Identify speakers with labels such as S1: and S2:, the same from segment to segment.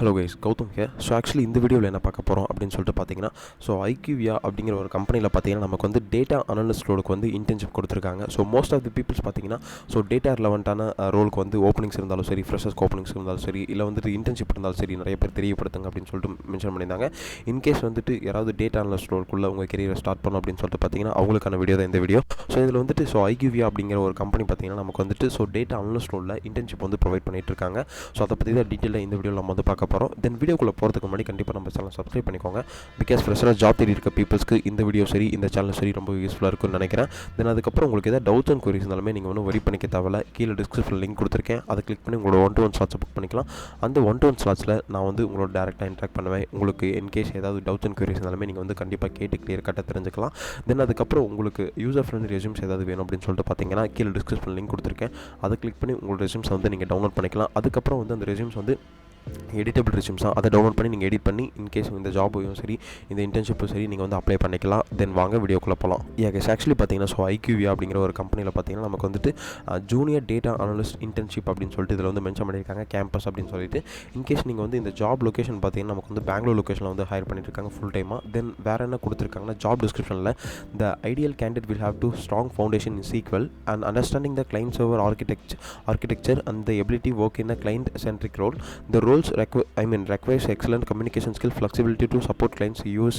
S1: Hello guys, Gautam here. So actually இந்த வீடியோவில் என்ன பார்க்க போகிறோம் அப்படின்னு சொல்லிட்டு பார்த்தீங்கன்னா, ஸோ IQVIA அப்படிங்கிற ஒரு கம்பெனியில் பார்த்தீங்கன்னா நமக்கு வந்து டேட்டா அனலிஸ்ட் ரோலுக்கு வந்து இன்டர்ன்ஷிப் கொடுத்துருக்காங்க. So most of the peoples பார்த்தீங்கன்னா ஸோ டேட்டா ரிலவெண்ட்டான ரோலுக்கு வந்து ஓப்பனிங்ஸ் இருந்தாலும் சரி, ஃப்ரெஷர்ஸ் ஓப்பனிங்ஸ் இருந்தாலும் சரி, இல்லை வந்துட்டு இன்டர்ன்ஷிப் இருந்தாலும் சரி, நிறைய பேர் தெரியப்படுத்துங்க அப்படின்னு சொல்லிட்டு மென்ஷன் பண்ணியிருந்தாங்க. இன்கேஸ் வந்துட்டு யாராவது டேட்டா அனலிஸ்ட் ரோலுக்குள்ளே உங்கள் கெரியரை ஸ்டார்ட் பண்ணணும் அப்படின்னு சொல்லிட்டு பார்த்தீங்கன்னா அவங்களுக்கான வீடியோ தான் இந்த வீடியோ. ஸோ இதில் வந்துட்டு ஸோ IQVIA அப்படிங்கிற ஒரு கம்பெனி பார்த்தீங்கன்னா நமக்கு வந்துட்டு ஸோ டேட்டா அனலிஸ்ட் ரோலில் இன்டர்ன்ஷிப் வந்து ப்ரொவைட் பண்ணிட்டு இருக்காங்க. ஸோ அதை பற்றி தான் டீட்டெயிலாக இந்த வீடியோவில் நம்ம வந்து பார்க்க போகிறோம். தென் வீடியோக்குள்ளே போகிறதுக்கு முன்னாடி கண்டிப்பாக நம்ம சேனல் சப்ஸ்கிரைப் பண்ணிக்கோங்க. பிகாஸ் ஃப்ரெஷராக ஜாப் தேடி இருக்க பீப்புள்ஸ்க்கு இந்த வீடியோ சரி, இந்த சேனல் சரி ரொம்ப யூஸ்ஃபுல்லாக இருக்கும்னு நினைக்கிறேன். தென் அதுக்கப்புறம் உங்களுக்கு ஏதாவது டவுட்ஸ் அண்ட் குவரிஸ் இருந்தாலுமே நீங்கள் ஒன்றும் வரி பண்ணிக்க தேவையில்ல. கீழே டிஸ்கிரிப்ஷன் லிங்க் கொடுத்துருக்கேன், அதை கிளிக் பண்ணி உங்களோட 1-to-1 ஸ்லாட்ஸை புக் பண்ணிக்கலாம். அந்த 1-to-1 ஸ்லாட்ஸில் நான் வந்து உங்களோட டேரெக்டாக இன்ட்ராக்ட் பண்ணுவேன். உங்களுக்கு இன்கேஸ் ஏதாவது டவுட்ஸ் அண்ட் குவரிஸ் இருந்தாலுமே நீங்கள் வந்து கண்டிப்பாக கேட்டு கிளியர் கட்டாக தெரிஞ்சுக்கலாம். தென் அதுக்கப்புறம் உங்களுக்கு யூசர் ஃப்ரெண்ட்லி ரெஸ்யூம்ஸ் ஏதாவது வேணும் அப்படின்னு சொல்லிட்டு பார்த்தீங்கன்னா கீழே டிஸ்கிரிப்ஷன் லிங்க் கொடுத்துருக்கேன், அதை கிளிக் பண்ணி உங்களோட ரெஸ்யூம்ஸை வந்து நீங்கள் டவுன்லோட் பண்ணிக்கலாம். அதுக்கப்புறம் வந்து அந்த ரெஸ்யூம்ஸ் வந்து எடிட்டபிள் ரெஸ்யூம்ஸ் தான், அதை டவுன்லோட் பண்ணி நீங்கள் எடிட் பண்ணி இன்கேஸ் இந்த ஜாபையும் சரி, இந்த இன்டர்ன்ஷிப்பும் சரி நீங்கள் வந்து அப்ளை பண்ணிக்கலாம். தென் வாங்க வீடியோக்குள்ளே போகலாம். கேஸ் ஆக்சுவலி பார்த்தீங்கன்னா ஸோ IQVIA அப்படிங்கிற ஒரு கம்பெனியில் பார்த்தீங்கன்னா நமக்கு வந்துட்டு ஜூனியர் டேட்டா அனலிஸ்ட் இன்டர்ன்ஷிப் அப்படின்னு சொல்லிட்டு இதில் வந்து மென்ஷன் பண்ணியிருக்காங்க, கேம்பஸ் அப்படின்னு சொல்லிட்டு. இன்கேஸ் நீங்கள் வந்து இந்த ஜாப் லொக்கேஷன் பார்த்தீங்கன்னா நமக்கு வந்து பெங்களூர் லொக்கேஷனில் வந்து ஹையர் பண்ணியிருக்காங்க ஃபுல் டைமாக. தென் வேறு என்ன கொடுத்துருக்காங்கன்னா ஜாப் டிஸ்கிரிப்ஷனில் the ideal candidate will have to strong foundation in SQL and understanding the client server architecture and the ability to work in a client centric role. The roles requires excellent communication skill, flexibility to support clients use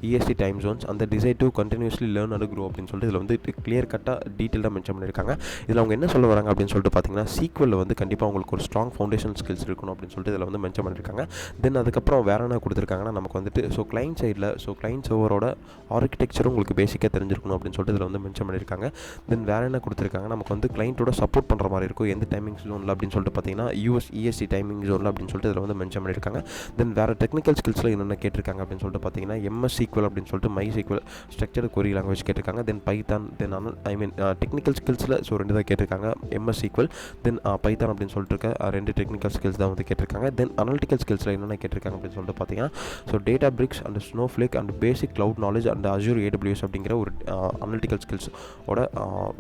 S1: EST time zones and the desire to continuously learn and grow அப்படின்னு சொல்லிட்டு இதில் வந்து clear கட்டாக டீட்டெயிலாக mention பண்ணியிருக்காங்க. இதில் அவங்க என்ன சொல்ல வராங்க அப்படின்னு சொல்லிட்டு பார்த்தீங்கன்னா SQL வந்து கண்டிப்பாக உங்களுக்கு ஒரு ஸ்ட்ராங் ஃபவுண்டேஷன் ஸ்கில்ஸ் இருக்கணும் அப்படின்னு சொல்லிட்டு இதில் வந்து மென்ஷன் பண்ணியிருக்காங்க. தென் அதுக்கப்புறம் வேறு என்ன கொடுத்துருக்காங்கன்னா நமக்கு வந்துட்டு ஸோ கிளைண்ட் சைடில் ஸோ கிளைண்ட் சர்வரோட ஆர்கிடெக்சரும் உங்களுக்கு பேசிக்காக தெரிஞ்சிருக்கணும் அப்படின்னு சொல்லிட்டு இதில் வந்து மென்ஷன் பண்ணியிருக்காங்க. தென் வேறு என்ன கொடுத்துருக்காங்க, நமக்கு வந்து கிளைண்ட்டோட சப்போர்ட் பண்ணுற மாதிரி இருக்கும் எந்த டைமிங் ஜோனில் அப்படின்னு சொல்லிட்டு பார்த்தீங்கன்னா EST டைமிங் ஜோனில் அப்படின்னு சொல்லிட்டு இதில் வந்து மென்ஷன் பண்ணியிருக்காங்க. தென் வேறு டெக்னிக்கல் ஸ்கில்ஸில் என்னென்ன கேட்டிருக்காங்க அப்படின்னு சொல்லிட்டு பார்த்தீங்கன்னா MS SQL அப்படின்னு சொல்லிட்டு MySQL ஸ்ட்ரக்சர்டு கொரி லாங்குவேஜ் கேட்டிருக்காங்க. தென் பைத்தான், தென் டெக்னிக்கல் ஸ்கில்ஸில் ஸோ 2 தான் கேட்டிருக்காங்க, MS SQL தென் பைத்தான் அப்படின்னு சொல்லிட்டு இருக்க 2 டெக்னிக்கல் ஸ்கில்ஸ் தான் வந்து கேட்டிருக்காங்க. தென் அனலிட்டிக்கல் ஸ்கில்ஸில் என்னென்ன கேட்டிருக்காங்க அப்படின்னு சொல்லிட்டு பார்த்தீங்கன்னா so data BRICS and snowflake and basic cloud knowledge and Azure AWS அப்படிங்கிற ஒரு அனலிட்டிக்கல் ஸ்கில்ஸோட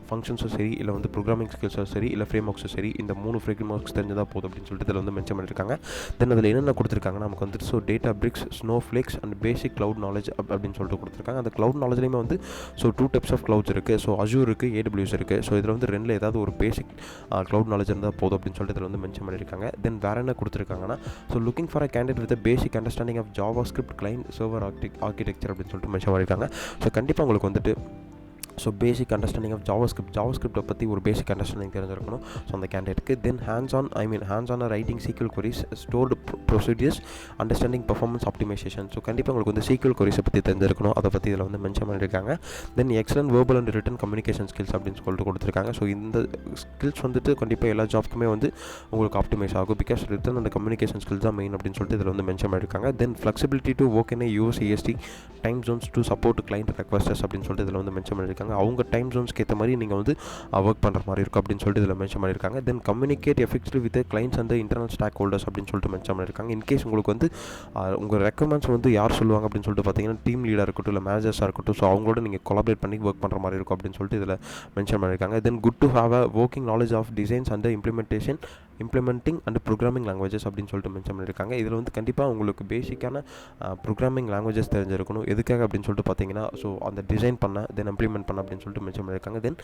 S1: ஃபங்க்ஷன்ஸும் சரி, இல்லை வந்து ப்ரோக்ராமிங் ஸ்கில்ஸும் சரி, இல்லை ஃப்ரேம் ஒர்க்ஸும் சரி, இந்த 3 ஃப்ரேம் ஒர்க்ஸ் தெரிஞ்சதாக போதும் அப்படின்னு சொல்லிட்டு இதில் வந்து மென்ஷன் பண்ணியிருக்காங்க. தென் அதில் என்னென்ன கொடுத்துருக்காங்கன்னா நமக்கு வந்துட்டு so data BRICS, snowflakes and basic cloud knowledge அப்படின்னு சொல்லிட்டு கொடுத்துருக்காங்க. அந்த க்ளவுட் நாலேஜ்லேயுமே வந்து ஸோ 2 டைப்ஸ் ஆஃப் க்ளவுட்ஸ் இருக்குது. ஸோ Azure இருக்குது, AWS இருக்குது. ஸோ இதில் வந்து 2ல் ஏதாவது ஒரு பேசிக் க்ளவுட் நாலேஜ் இருந்தால் போதும் அப்படின்னு சொல்லிட்டு இதில் வந்து மென்ஷன் பண்ணியிருக்காங்க. தென் வேறு என்ன கொடுத்துருக்காங்கன்னா so looking for a candidate with basic understanding of JavaScript client server architecture அப்படின்னு சொல்லிட்டு மென்ஷன் பண்ணியிருக்காங்க. ஸோ கண்டிப்பாக உங்களுக்கு வந்துட்டு ஸோ பேசிக் அண்டர்ஸ்டாண்டிங் ஆஃப் ஜாவாஸ்கிரிப்டை பற்றி ஒரு பேசிக் அண்டர்ஸ்டாண்டிங் தெரிஞ்சிருக்கணும் ஸோ அந்த கேண்டிடேட்டுக்கு. Then hands on writing SQL queries, stored procedures, understanding performance optimisation. So கண்டிப்பாக உங்களுக்கு வந்து SQL queries பற்றி தெரிஞ்சிருக்கணும், அதை பற்றி இதில் வந்து மென்ஷன் பண்ணியிருக்காங்க. Then excellent verbal and written communication skills அப்படின்னு சொல்லிட்டு கொடுத்துருக்காங்க. ஸோ இந்த ஸ்கில்ஸ் வந்துட்டு கண்டிப்பாக எல்லா ஜாப்க்குமே வந்து உங்களுக்கு ஆப்டிமைஸ் ஆகும், because written and communication skills தான் மெயின் அப்படின்னு சொல்லிட்டு இதில் வந்து மென்ஷன் பண்ணியிருக்காங்க. Then flexibility to work in US EST time zones to support client requesters அப்படின்னு சொல்லிட்டு இதில் வந்து மென்ஷன் பண்ணியிருக்காங்க. அவங்க டைம் ஜோன்ஸ்க்கு ஏற்ற மாதிரி நீங்கள் வந்து ஒர்க் பண்ணுற மாதிரி இருக்கும் அப்படின்னு சொல்லிட்டு இதில் மென்ஷன் பண்ணியிருக்காங்க. Then communicate effectively with clients and internal stakeholders அப்படின்னு சொல்லிட்டு மென்ஷன் பண்ணியிருக்காங்க. இன்கேஸ் உங்களுக்கு வந்து உங்கள் ரெக்கமெண்ட்ஸ் வந்து யார் சொல்லுவாங்க அப்படின்னு சொல்லிட்டு பார்த்தீங்கன்னா டீம் லீடாக இருக்கட்டும், இல்லை மேனேஜர்ஸாக இருக்கட்டும், ஸோ அவங்களோட நீங்கள் கொலாபரேட் பண்ணி ஒர்க் பண்ணுற மாதிரி இருக்கும் அப்படின்னு சொல்லிட்டு இதில் மென்ஷன் பண்ணியிருக்காங்க. Then good to have a working knowledge of designs and implementing and programming languages அப்படின்னு சொல்லிட்டு மென்ஷன் பண்ணியிருக்காங்க. இதில் வந்து கண்டிப்பாக உங்களுக்கு பேசிக்கான ப்ரோக்ராமிங் லாங்குவேஜஸ் தெரிஞ்சிருக்கணும். எதுக்காக அப்படின்னு சொல்லிட்டு பார்த்தீங்கன்னா ஸோ அந்த டிசைன் பண்ண, தென் இம்ப்ளிமெண்ட் பண்ண அப்படின்னு சொல்லிட்டு மென்ஷன் பண்ணியிருக்காங்க. Then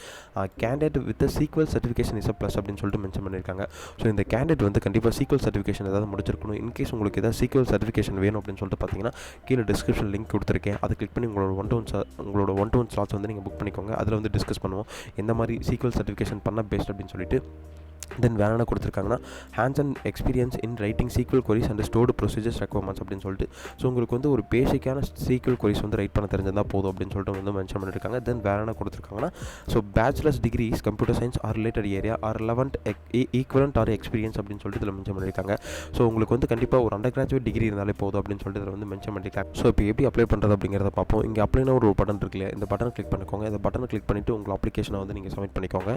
S1: candidate with SQL certification is a plus அப்படின்னு சொல்லிட்டு மென்ஷன் பண்ணியிருக்காங்க. ஸோ இந்த கேண்டிடேட் வந்து கண்டிப்பாக SQL சர்டிஃபிகேஷன் ஏதாவது முடிச்சிருக்கணும். இன்கேஸ் உங்களுக்கு ஏதாவது SQL சர்டிஃபிகேஷன் வேணும் அப்படின்னு சொல்லிட்டு பார்த்தீங்கன்னா கீழே டிஸ்கிரிப்ஷன் லிங்க் கொடுத்துருக்கேன், அதை கிளிக் பண்ணி உங்களோட 1-to-1 ஸ்லாட்ஸ் வந்து நீங்கள் புக் பண்ணிக்கோங்க. அதில் வந்து டிஸ்கஸ் பண்ணுவோம் எந்த மாதிரி SQL சர்டிஃபிகேஷன் பண்ண பெஸ்ட் அப்படின்னு சொல்லிட்டு. தென் வேறு என்ன கொடுத்துருக்காங்கன்னா hands and experience in writing SQL queries and stored procedures requirements அப்படின்னு சொல்லிட்டு. ஸோ உங்களுக்கு வந்து ஒரு பேசிக்கான SQL queries வந்து ரைட் பண்ண தெரிஞ்சிருந்தால் போதும் அப்படின்னு சொல்லிட்டு வந்து மென்ஷன் பண்ணியிருக்காங்க. தென் வேறு என்ன கொடுத்துருக்காங்கன்னா so bachelors degrees computer science or related area or relevant equivalent or experience அப்படின்னு சொல்லிட்டு இதில் மென்ஷன் பண்ணியிருக்காங்க. ஸோ உங்களுக்கு வந்து கண்டிப்பாக ஒரு அண்டர் கிராஜுவேட் டிகிரி இருந்தாலே போதும் அப்படின்னு சொல்லிட்டு இதில் வந்து மென்ஷன் பண்ணியிருக்காங்க. ஸோ இப்போ எப்படி அப்ளை பண்ணுறது அப்படிங்கிறத பார்ப்போம். இங்கே அப்ளைனா ஒரு பட்டன் இருக்கு இல்லையா, இந்த பட்டன் கிளிக் பண்ணிக்கோங்க. இந்த பட்டனை கிளிக் பண்ணிவிட்டு உங்கள் அப்ளிகேஷனை வந்து நீங்கள் சப்மிட் பண்ணிக்கோங்க.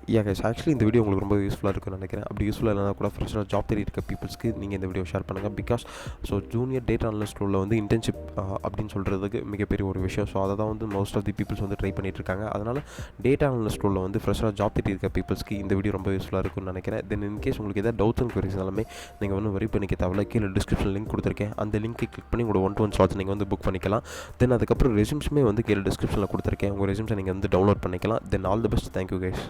S1: ஆக்சுவலி இந்த வீடியோ உங்களுக்கு ரொம்ப யூஸ்ஃபுல்லாக இருக்குன்னு நினைக்கிறேன். அப்படி யூஸ்ஃபுல்லாக இல்லைனா கூட ஃப்ரெஷ்ஷாக ஜாப் தேடி இருக்க பீப்புள்ஸ்க்கு நீங்கள் இந்த வீடியோ ஷேர் பண்ணுங்கள். Because so junior data analyst ரோலில் வந்து இன்டர்ன்ஷிப் அப்படின்னு சொல்கிறதுக்கு மிகப்பெரிய ஒரு விஷயம். ஸோ அதை தான் வந்து மோஸ்ட் ஆஃப் தி பீப்புள்ஸ் வந்து ட்ரை பண்ணிட்டு இருக்காங்க. அதனால் டேட்டா அனலிஸ்ட் ரோலில் வந்து ஃப்ரெஷ்ஷாக ஜாப் தேடி இருக்க பீப்புள்ஸ்க்கு இந்த வீடியோ ரொம்ப யூஸ்ஃபுல்லாக இருக்கும்னு நினைக்கிறேன். தென் இன்கேஸ் உங்களுக்கு எதாவது டவுட்ஸ் அண்ட் குவரிஸ் எல்லாமே நீங்கள் வந்து வரி பண்ணிக்க தேவையில்ல. கீழே டிஸ்கிரிப்ஷன் லிங்க் கொடுத்துருக்கேன். அந்த லிங்க்கை கிளிக் பண்ணி உங்களோட 1-to-1 ஸ்லாட்ஸ் நீங்கள் வந்து புக் பண்ணிக்கலாம். தென் அதுக்கப்புறம் ரெஸ்யூம்ஸுமே வந்து கீழே டிஸ்கிரிப்ஷனில் கொடுத்துருக்கேன். உங்கள் ரெஸ்யூம்ஸை நீங்கள் வந்து டவுன்லோட் பண்ணிக்கலாம். Then all the best. Thank you guys.